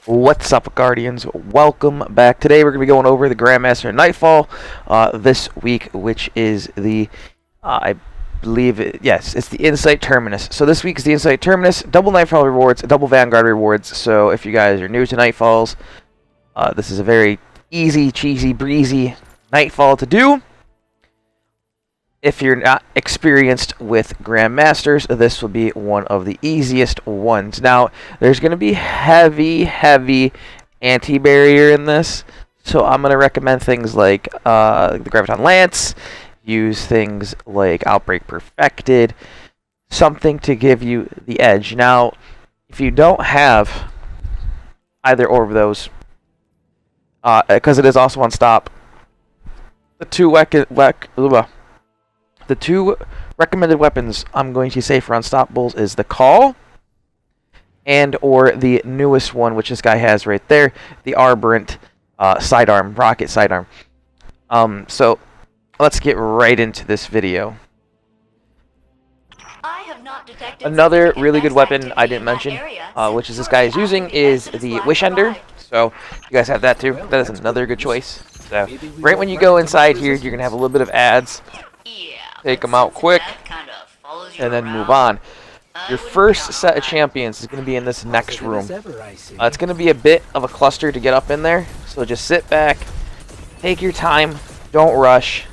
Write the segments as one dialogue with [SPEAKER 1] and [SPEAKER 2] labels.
[SPEAKER 1] What's up, Guardians? Welcome back. Today we're going to be going over the Grandmaster Nightfall this week, which is the, I believe, yes, it's the Insight Terminus. So this week is the Insight Terminus, double Nightfall rewards, double Vanguard rewards. So if you guys are new to Nightfalls, this is a very easy, cheesy, breezy Nightfall to do. If you're not experienced with Grandmasters, this will be one of the easiest ones. Now, there's going to be heavy anti-barrier in this, so I'm going to recommend things like the Graviton Lance, use things like Outbreak Perfected, something to give you the edge. Now, if you don't have either or of those, because it is also on stop, the two recommended weapons I'm going to say for Unstoppables is the Call and or the newest one, which this guy has right there, the Arborant sidearm, rocket sidearm. So let's get right into this video. Another really good weapon I didn't mention, which is this guy is using, is the Wish Ender. So you guys have that too. That is another good choice. So right when you go inside here, you're gonna have a little bit of ads. Take them out quick, and then move on. Your first set of champions is going to be in this next room. It's going to be a bit of a cluster to get up in there, so just sit back, take your time, don't rush,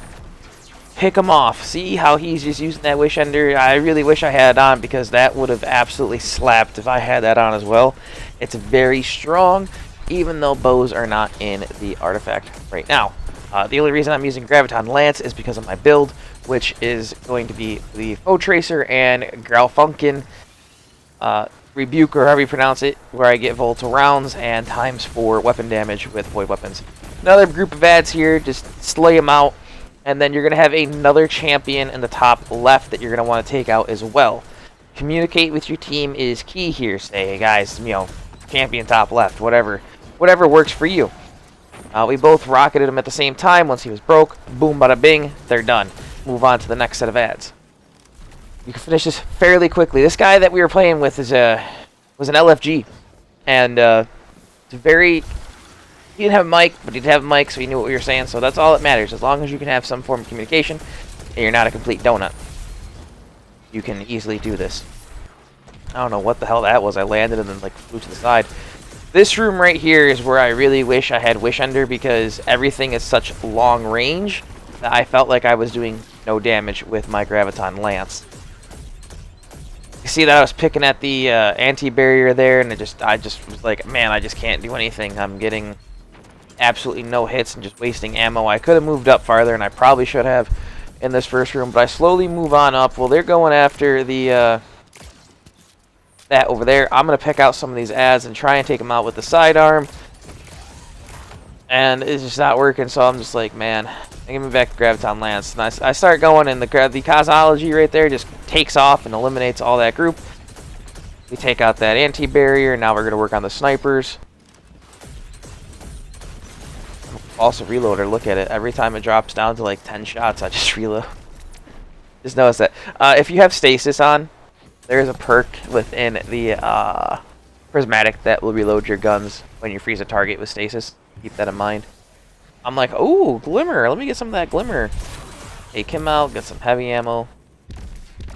[SPEAKER 1] pick them off. See how he's just using that Wish Ender? I really wish I had it on, because that would have absolutely slapped if I had that on as well. It's very strong, even though bows are not in the artifact right now. The only reason I'm using Graviton Lance is because of my build, which is going to be the Foe Tracer and Growlfunkin Rebuke, or however you pronounce it, where I get volatile rounds and ×4 weapon damage with void weapons. Another group of ads here, just slay them out, and then you're going to have another champion in the top left that you're going to want to take out as well. Communicate with your team is key here. Say, hey guys, champion top left, whatever works for you. We both rocketed him at the same time. Once he was broke, boom, bada bing, they're done. Move on to the next set of ads. You can finish this fairly quickly. This guy that we were playing with was an LFG, and he didn't have a mic, but he did have a mic, so he knew what we were saying. So that's all that matters. As long as you can have some form of communication, and you're not a complete donut, you can easily do this. I don't know what the hell that was. I landed and then flew to the side. This room right here is where I really wish I had Wish Ender, because everything is such long range that I felt like I was doing no damage with my Graviton Lance. You see that I was picking at the anti-barrier there, and I just was like, man, I just can't do anything. I'm getting absolutely no hits and just wasting ammo. I could have moved up farther, and I probably should have in this first room, but I slowly move on up. Well, they're going after the that over there. I'm going to pick out some of these ads and try and take them out with the sidearm. And it's just not working, so I'm just like, man, give me back the Graviton Lance. And I start going, and the Cosmology right there just takes off and eliminates all that group. We take out that anti-barrier, and now we're going to work on the snipers. Also reloader, look at it. Every time it drops down to like 10 shots, I just reload. Just notice that. If you have stasis on, there's a perk within the prismatic that will reload your guns when you freeze a target with stasis. Keep that in mind. I'm like, ooh, glimmer. Let me get some of that glimmer. Take him out. Get some heavy ammo.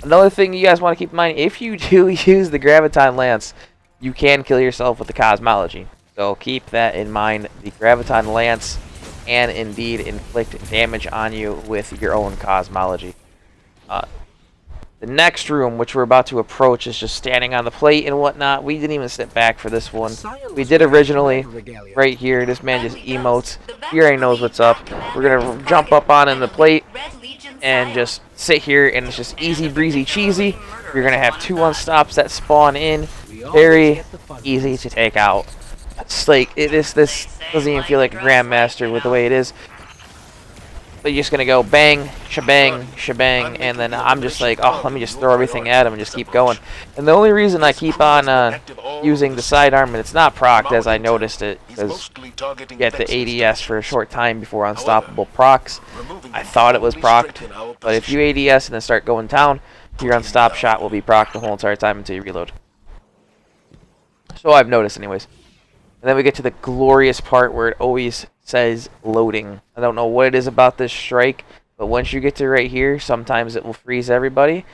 [SPEAKER 1] Another thing you guys want to keep in mind: if you do use the Graviton Lance, you can kill yourself with the Cosmology. So keep that in mind. The Graviton Lance can indeed inflict damage on you with your own Cosmology. The next room, which we're about to approach, is just standing on the plate and whatnot. We didn't even sit back for this one. We did originally right here. This man just emotes. He already knows what's up. We're going to jump up on in the plate and just sit here, and it's just easy, breezy, cheesy. You're going to have 2 unstops that spawn in. Very easy to take out. It's like, this doesn't even feel like a Grandmaster with the way it is. But you're just going to go bang, shebang, shebang, and then I'm just like, oh, let me just throw everything at him and just keep going. And the only reason I keep on using the sidearm, and it's not procced as I noticed it, because you get the ADS for a short time before Unstoppable procs. I thought it was procced, but if you ADS and then start going down, your unstop shot will be procced the whole entire time until you reload. So I've noticed anyways. And then we get to the glorious part where it always says loading. I don't know what it is about this strike, but once you get to right here, sometimes it will freeze everybody.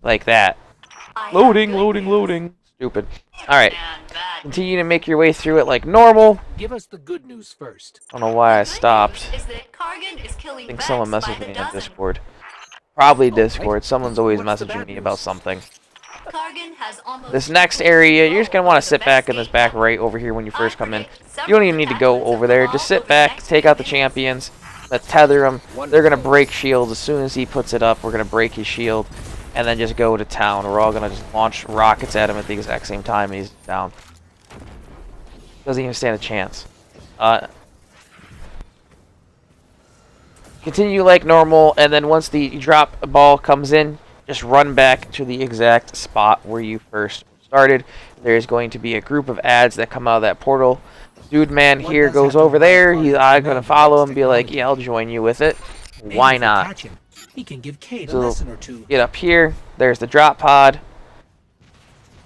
[SPEAKER 1] Like that. Loading, loading, loading. Stupid. Alright. Continue to make your way through it like normal.
[SPEAKER 2] Give us the good news first.
[SPEAKER 1] I don't know why I stopped. I think someone messaged me in Discord. Probably Discord. Someone's always messaging me about something. This next area, you're just going to want to sit back in this back right over here when you first come in. You don't even need to go over there. Just sit back, take out the champions, let's tether them. They're going to break shields. As soon as he puts it up, we're going to break his shield. And then just go to town. We're all going to just launch rockets at him at the exact same time and he's down. Doesn't even stand a chance. Continue like normal, and then once the drop ball comes in, just run back to the exact spot where you first started. There's going to be a group of ads that come out of that portal. Dude man here goes over there. I'm going to follow him and be like, yeah, I'll join you with it. Why not?
[SPEAKER 2] He can give Kate a
[SPEAKER 1] So
[SPEAKER 2] lesson or two.
[SPEAKER 1] get up here. There's the drop pod.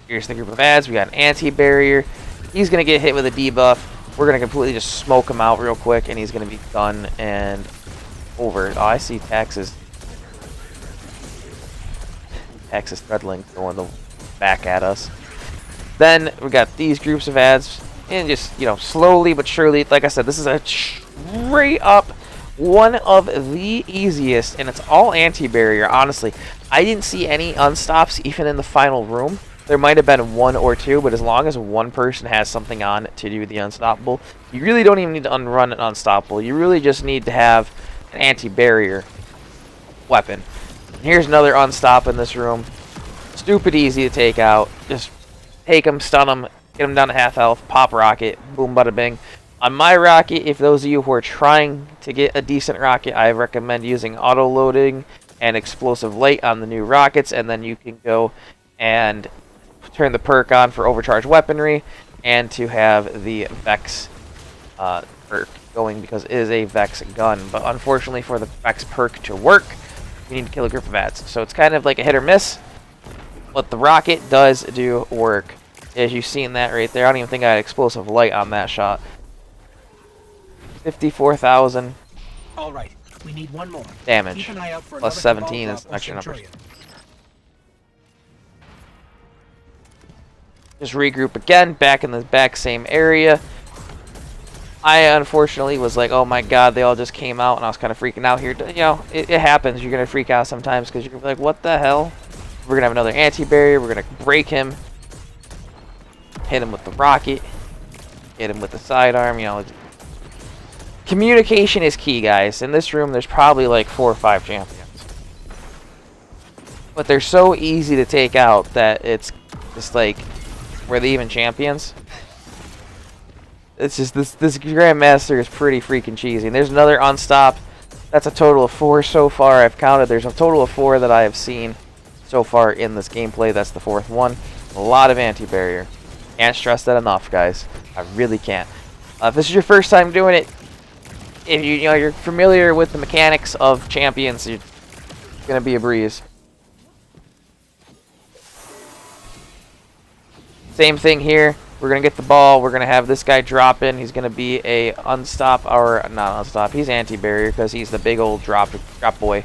[SPEAKER 1] Here's the group of ads. We got an anti-barrier. He's going to get hit with a debuff. We're going to completely just smoke him out real quick, and he's going to be done and over. Oh, I see Tax's Threadlink going back at us. Then we got these groups of ads, and just, you know, slowly but surely, like I said, this is a straight up one of the easiest, and it's all anti-barrier, honestly. I didn't see any unstops even in the final room. There might have been one or two, but as long as one person has something on to do the unstoppable, you really don't even need to run an unstoppable. You really just need to have an anti-barrier weapon. And here's another unstop in this room. Stupid easy to take out. Just take him, stun him, get him down to half health, pop rocket, boom, bada bing. On my rocket, if those of you who are trying to get a decent rocket, I recommend using auto-loading and explosive light on the new rockets, and then you can go and turn the perk on for overcharged weaponry, and to have the Vex perk going, because it is a Vex gun. But unfortunately, for the Vex perk to work, you need to kill a group of ads. So it's kind of like a hit or miss, but the rocket does do work. As you've seen that right there, I don't even think I had explosive light on that shot. 54,000.
[SPEAKER 2] All right, we need one more.
[SPEAKER 1] Damage.
[SPEAKER 2] Keep an eye out for
[SPEAKER 1] Plus
[SPEAKER 2] another
[SPEAKER 1] 17 is
[SPEAKER 2] Cabal
[SPEAKER 1] extra
[SPEAKER 2] drop or
[SPEAKER 1] numbers.
[SPEAKER 2] Centurion.
[SPEAKER 1] Just regroup again, back in the back same area. I unfortunately was like, oh my god, they all just came out, and I was kind of freaking out here. You know, it happens. You're going to freak out sometimes because you're going to be like, what the hell? We're going to have another anti-barrier. We're going to break him. Hit him with the rocket. Hit him with the sidearm. You know, communication is key, guys. In this room, there's probably like 4 or 5 champions. But they're so easy to take out that it's just like, were they even champions? It's just this Grandmaster is pretty freaking cheesy. And there's another unstop. That's a total of 4 so far. I've counted. There's a total of 4 that I have seen so far in this gameplay. That's the 4th one. A lot of anti-barrier. Can't stress that enough, guys. I really can't. If this is your first time doing it, if you're familiar with the mechanics of champions, it's gonna be a breeze. Same thing here. We're gonna get the ball. We're gonna have this guy drop in. He's gonna be a unstop, or not unstop. He's anti-barrier because he's the big old drop boy.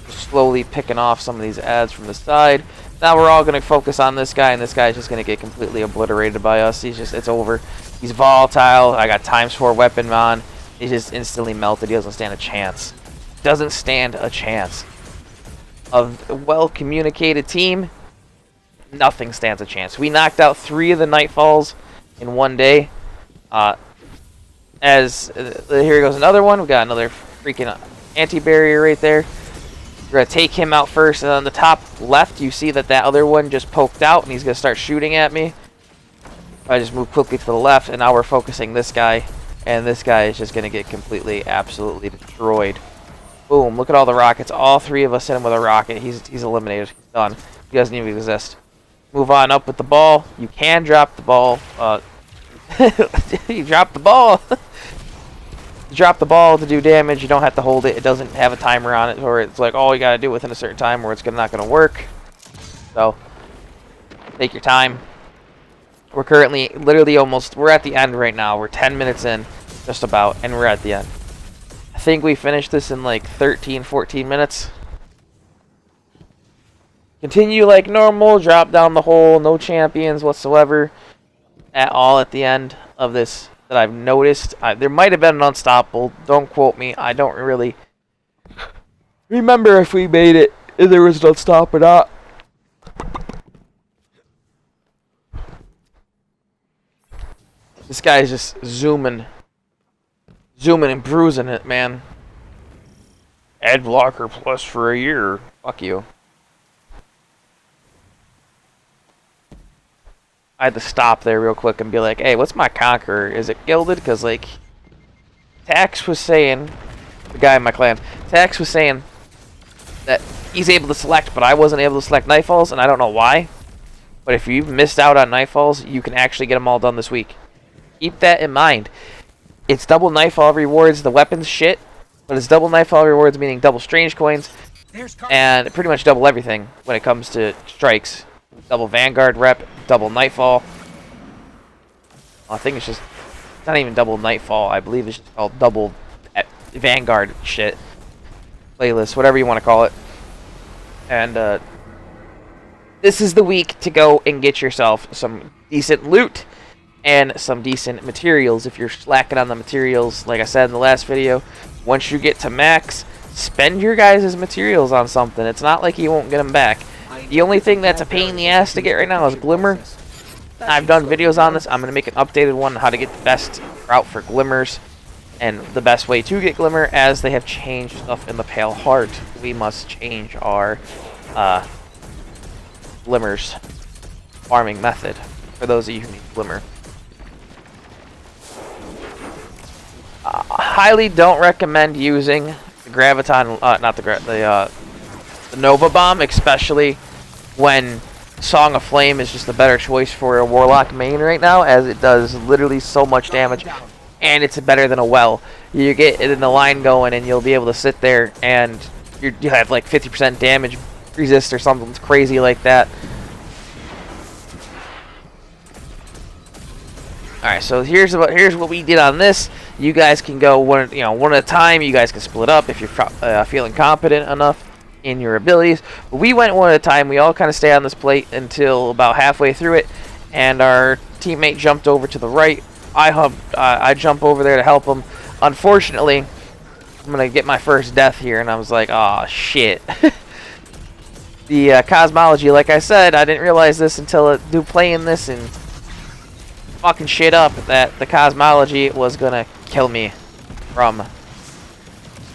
[SPEAKER 1] Slowly picking off some of these ads from the side. Now we're all gonna focus on this guy, and this guy's just gonna get completely obliterated by us. It's over. He's volatile. I got ×4 weapon on. He's just instantly melted. He doesn't stand a chance. Doesn't stand a chance. Of a well-communicated team, nothing stands a chance. We knocked out 3 of the Nightfalls in one day. Here goes another one. We got another freaking anti-barrier right there. We're going to take him out first, and on the top left, you see that other one just poked out, and he's going to start shooting at me. I just move quickly to the left, and now we're focusing this guy, and this guy is just going to get completely, absolutely destroyed. Boom, look at all the rockets. All 3 of us hit him with a rocket. He's eliminated. He's done. He doesn't even exist. Move on up with the ball. You can drop the ball. You dropped the ball. to drop the ball to do damage, you don't have to hold it. It doesn't have a timer on it, or it's like, oh, you gotta do it within a certain time, or it's not gonna work. So, take your time. We're currently, literally we're at the end right now. We're 10 minutes in, just about, and we're at the end. I think we finished this in like 13, 14 minutes. Continue like normal, drop down the hole, no champions whatsoever at all at the end of this that I've noticed. There might have been an unstoppable, don't quote me, I don't really remember if we made it, if there was an unstoppable or not. This guy's just zooming and bruising it, man. Ad blocker plus for a year, fuck you. I had to stop there real quick and be like, hey, what's my conqueror? Is it gilded? Because, like, Tax was saying, the guy in my clan, Tax was saying that he's able to select, but I wasn't able to select Nightfalls, and I don't know why. But if you've missed out on Nightfalls, you can actually get them all done this week. Keep that in mind. It's double Nightfall rewards, the weapons shit, but it's double Nightfall rewards, meaning double strange coins, and pretty much double everything when it comes to strikes. Double Vanguard rep, double Nightfall. I think it's not even double Nightfall. I believe it's just called double Vanguard shit. Playlist, whatever you want to call it. And this is the week to go and get yourself some decent loot and some decent materials. If you're slacking on the materials, like I said in the last video, once you get to max, spend your guys' materials on something. It's not like you won't get them back. The only thing that's a pain in the ass to get right now is Glimmer. I've done videos on this. I'm going to make an updated one on how to get the best route for Glimmers and the best way to get Glimmer, as they have changed stuff in the Pale Heart. We must change our Glimmers farming method for those of you who need Glimmer. Highly don't recommend using the Graviton, the Nova Bomb, especially when Song of Flame is just a better choice for a Warlock main right now, as it does literally so much damage, and it's better than a well. You get it in the line going, and you'll be able to sit there, and you have like 50% damage resist or something crazy like that. Alright, so here's what we did on this. You guys can go one at a time. You guys can split up if you're feeling competent enough in your abilities. But we went one at a time. We all kind of stayed on this plate until about halfway through it, and our teammate jumped over to the right. I jump over there to help him. Unfortunately, I'm gonna get my first death here, and I was like, oh shit. The cosmology, like I said, I didn't realize this until playing this and fucking shit up, that the cosmology was gonna kill me from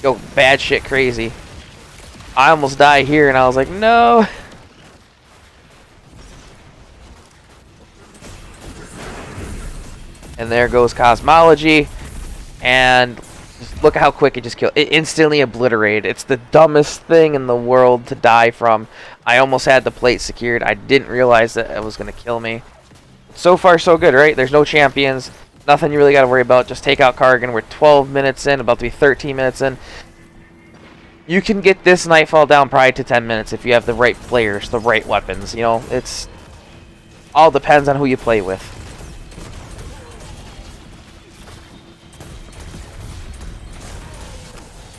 [SPEAKER 1] go bad shit crazy. I almost died here, and I was like, no. And there goes cosmology, and just look at how quick it just killed. It instantly obliterated. It's the dumbest thing in the world to die from. I almost had the plate secured. I didn't realize that it was gonna kill me. So far, so good, right? There's no champions. Nothing you really got to worry about. Just take out Kargan. We're 12 minutes in, about to be 13 minutes in. You can get this Nightfall down probably to 10 minutes if you have the right players, the right weapons. You know, it's all depends on who you play with.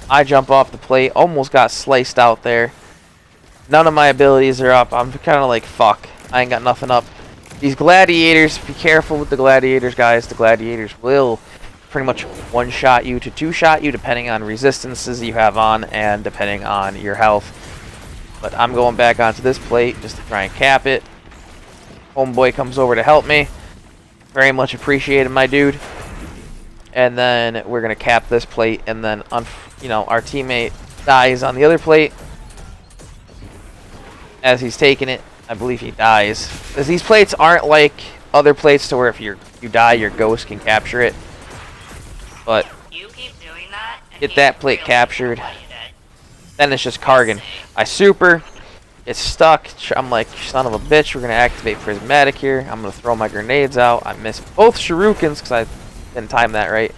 [SPEAKER 1] I jump off the plate. Almost got sliced out there. None of my abilities are up. I'm kind of like, fuck. I ain't got nothing up. These gladiators, be careful with the gladiators, guys. The gladiators will pretty much one-shot you to two-shot you, depending on resistances you have on and depending on your health. But I'm going back onto this plate just to try and cap it. Homeboy comes over to help me. Very much appreciated, my dude. And then we're going to cap this plate, and then, our teammate dies on the other plate. As he's taking it, I believe he dies. Because these plates aren't like other plates to where if you die, your ghost can capture it. But get that plate captured. Then it's just Kargan. I super. It's stuck. I'm like, son of a bitch, we're going to activate Prismatic here. I'm going to throw my grenades out. I missed both Shurikens because I didn't time that right.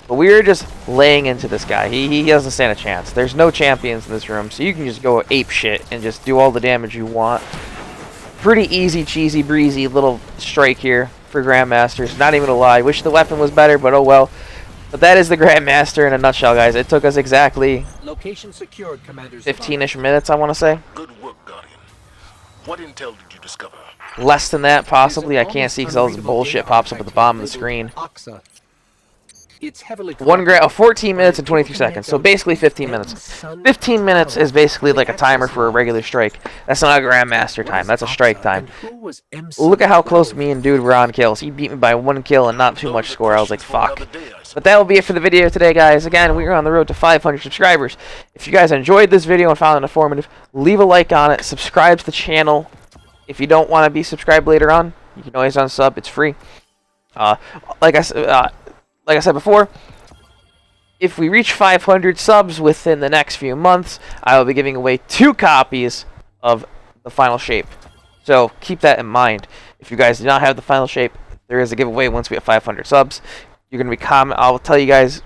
[SPEAKER 1] But we are just laying into this guy. He doesn't stand a chance. There's no champions in this room, so you can just go ape shit and just do all the damage you want. Pretty easy, cheesy, breezy little strike here for Grandmasters. Not even a lie. Wish the weapon was better, but oh well. But that is the Grandmaster in a nutshell, guys. It took us exactly
[SPEAKER 2] Location secured, Commander.
[SPEAKER 1] 15-ish minutes, I want to say.
[SPEAKER 3] Good work, Guardian. What intel did you discover?
[SPEAKER 1] Less than that, possibly. I can't see because all this bullshit pops up at the bottom of the screen.
[SPEAKER 2] It's heavily
[SPEAKER 1] 14 minutes and 23 seconds, so basically 15 minutes. 15 minutes is basically like a timer for a regular strike. That's not a Grandmaster time, that's a strike time. Look at how close me and dude were on kills. He beat me by 1 kill and not too much score. I was like, fuck. But that will be it for the video today, guys. Again, we are on the road to 500 subscribers. If you guys enjoyed this video and found it informative, leave a like on it, subscribe to the channel. If you don't want to be subscribed later on, you can always unsub, it's free. Like I said before, if we reach 500 subs within the next few months, I will be giving away 2 copies of the final shape. So keep that in mind. If you guys do not have the final shape, there is a giveaway once we have 500 subs. You're going to be I'll tell you guys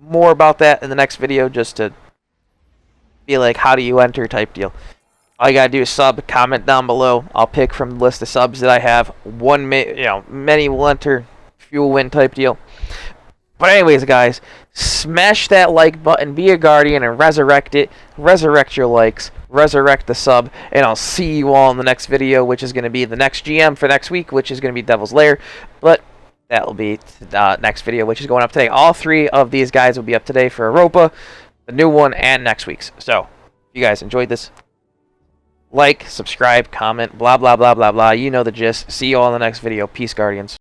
[SPEAKER 1] more about that in the next video, just to be like, how do you enter type deal. All you got to do is sub, comment down below. I'll pick from the list of subs that I have. Many will enter, few will win type deal. But anyways, guys, smash that like button, be a guardian, and resurrect it. Resurrect your likes, resurrect the sub, and I'll see you all in the next video, which is going to be the next GM for next week, which is going to be Devil's Lair. But that will be next video, which is going up today. All 3 of these guys will be up today for Europa, the new one, and next week's. So, if you guys enjoyed this, like, subscribe, comment, blah, blah, blah, blah, blah. You know the gist. See you all in the next video. Peace, Guardians.